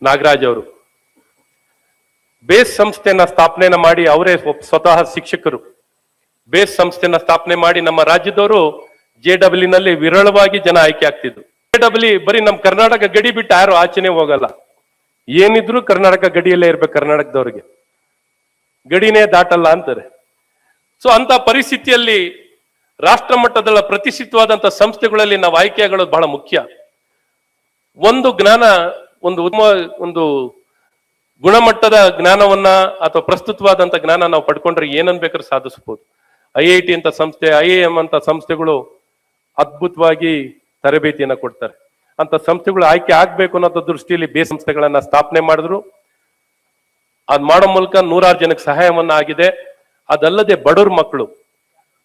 ನಾಗರಾಜ್ ಅವರು ಬೇಸ್ ಸಂಸ್ಥೆಯನ್ನ ಸ್ಥಾಪನೆಯನ್ನ ಮಾಡಿ ಅವರೇ ಸ್ವತಃ ಶಿಕ್ಷಕರು ಬೇಸ್ ಸಂಸ್ಥೆಯನ್ನ ಸ್ಥಾಪನೆ ಮಾಡಿ ನಮ್ಮ ರಾಜ್ಯದವರು JEE ನಲ್ಲಿ ವಿರಳವಾಗಿ ಜನ ಆಯ್ಕೆ ಆಗ್ತಿದ್ರು. JEE ಬರೀ ನಮ್ಮ ಕರ್ನಾಟಕ ಗಡಿ ಬಿಟ್ಟು ಯಾರು ಆಚೆನೆ ಹೋಗಲ್ಲ, ಏನಿದ್ರು ಕರ್ನಾಟಕ ಗಡಿಯಲ್ಲೇ ಇರ್ಬೇಕು, ಕರ್ನಾಟಕದವ್ರಿಗೆ ಗಡಿನೇ ದಾಟಲ್ಲ ಅಂತಾರೆ. ಸೊ ಅಂತ ಪರಿಸ್ಥಿತಿಯಲ್ಲಿ ರಾಷ್ಟ್ರ ಮಟ್ಟದ ಪ್ರತಿಷ್ಠಿತವಾದಂತ ಸಂಸ್ಥೆಗಳಲ್ಲಿ ನಾವು ಆಯ್ಕೆ ಆಗೋದು ಬಹಳ ಮುಖ್ಯ. ಒಂದು ಜ್ಞಾನ, ಒಂದು ಗುಣಮಟ್ಟದ ಜ್ಞಾನವನ್ನ ಅಥವಾ ಪ್ರಸ್ತುತವಾದಂತ ಜ್ಞಾನ ನಾವು ಪಡ್ಕೊಂಡ್ರೆ ಏನನ್ ಬೇಕಾದ್ರೂ ಸಾಧಿಸಬಹುದು. IIT ಅಂತ ಸಂಸ್ಥೆ, IIM ಅಂತ ಸಂಸ್ಥೆಗಳು ಅದ್ಭುತವಾಗಿ ತರಬೇತಿಯನ್ನ ಕೊಡ್ತಾರೆ. ಅಂತ ಸಂಸ್ಥೆಗಳು ಆಯ್ಕೆ ಆಗ್ಬೇಕು ಅನ್ನೋ ದೃಷ್ಟಿಯಲ್ಲಿ ಬೇಸ್ ಸಂಸ್ಥೆಗಳನ್ನ ಸ್ಥಾಪನೆ ಮಾಡಿದ್ರು. ಅದ್ ಮಾಡೋ ಮೂಲಕ 100 ಜನಕ್ಕೆ ಸಹಾಯವನ್ನ ಆಗಿದೆ. ಅದಲ್ಲದೆ ಬಡವ್ರ ಮಕ್ಕಳು,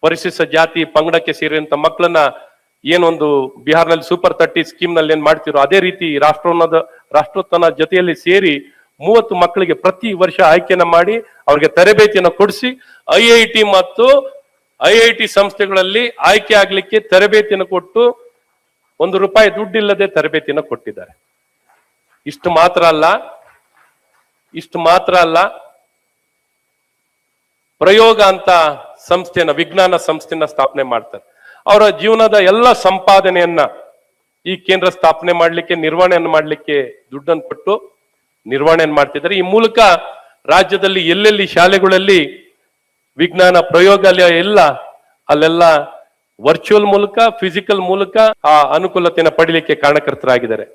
ಪರಿಶಿಷ್ಟ ಜಾತಿ ಪಂಗಡಕ್ಕೆ ಸೇರಿದಂತ ಮಕ್ಕಳನ್ನ ಏನೊಂದು ಬಿಹಾರ್ನಲ್ಲಿ ಸೂಪರ್ 30 ಸ್ಕೀಮ್ ನಲ್ಲಿ ಏನ್ ಮಾಡ್ತಿರೋ ಅದೇ ರೀತಿ ರಾಷ್ಟ್ರೋತ್ಥಾನ ಜೊತೆಯಲ್ಲಿ ಸೇರಿ 30 ಮಕ್ಕಳಿಗೆ ಪ್ರತಿ ವರ್ಷ ಆಯ್ಕೆಯನ್ನ ಮಾಡಿ ಅವ್ರಿಗೆ ತರಬೇತಿಯನ್ನು ಕೊಡಿಸಿ IIT ಮತ್ತು IIT ಸಂಸ್ಥೆಗಳಲ್ಲಿ ಆಯ್ಕೆ ಆಗ್ಲಿಕ್ಕೆ ತರಬೇತಿಯನ್ನು ಕೊಟ್ಟು ₹1 ದುಡ್ಡಿಲ್ಲದೆ ತರಬೇತಿಯನ್ನು ಕೊಟ್ಟಿದ್ದಾರೆ. ಇಷ್ಟು ಮಾತ್ರ ಅಲ್ಲ, ಪ್ರಯೋಗ ಅಂತ ಸಂಸ್ಥೆಯನ್ನ, ವಿಜ್ಞಾನ ಸಂಸ್ಥೆಯನ್ನ ಸ್ಥಾಪನೆ ಮಾಡ್ತಾರೆ. ಅವರ ಜೀವನದ ಎಲ್ಲ ಸಂಪಾದನೆಯನ್ನ ಈ ಕೇಂದ್ರ ಸ್ಥಾಪನೆ ಮಾಡ್ಲಿಕ್ಕೆ, ನಿರ್ವಹಣೆಯನ್ನು ಮಾಡ್ಲಿಕ್ಕೆ ದುಡ್ಡನ್ನು ಕೊಟ್ಟು ನಿರ್ವಹಣೆಯನ್ನು ಮಾಡ್ತಿದ್ದಾರೆ. ಈ ಮೂಲಕ ರಾಜ್ಯದಲ್ಲಿ ಎಲ್ಲೆಲ್ಲಿ ಶಾಲೆಗಳಲ್ಲಿ ವಿಜ್ಞಾನ ಪ್ರಯೋಗಾಲಯ ಇಲ್ಲ, ಅಲ್ಲೆಲ್ಲ ವರ್ಚುವಲ್ ಮೂಲಕ, ಫಿಸಿಕಲ್ ಮೂಲಕ ಆ ಅನುಕೂಲತೆಯನ್ನು ಪಡಿಲಿಕ್ಕೆ ಕಾರಣಕರ್ತರಾಗಿದ್ದಾರೆ.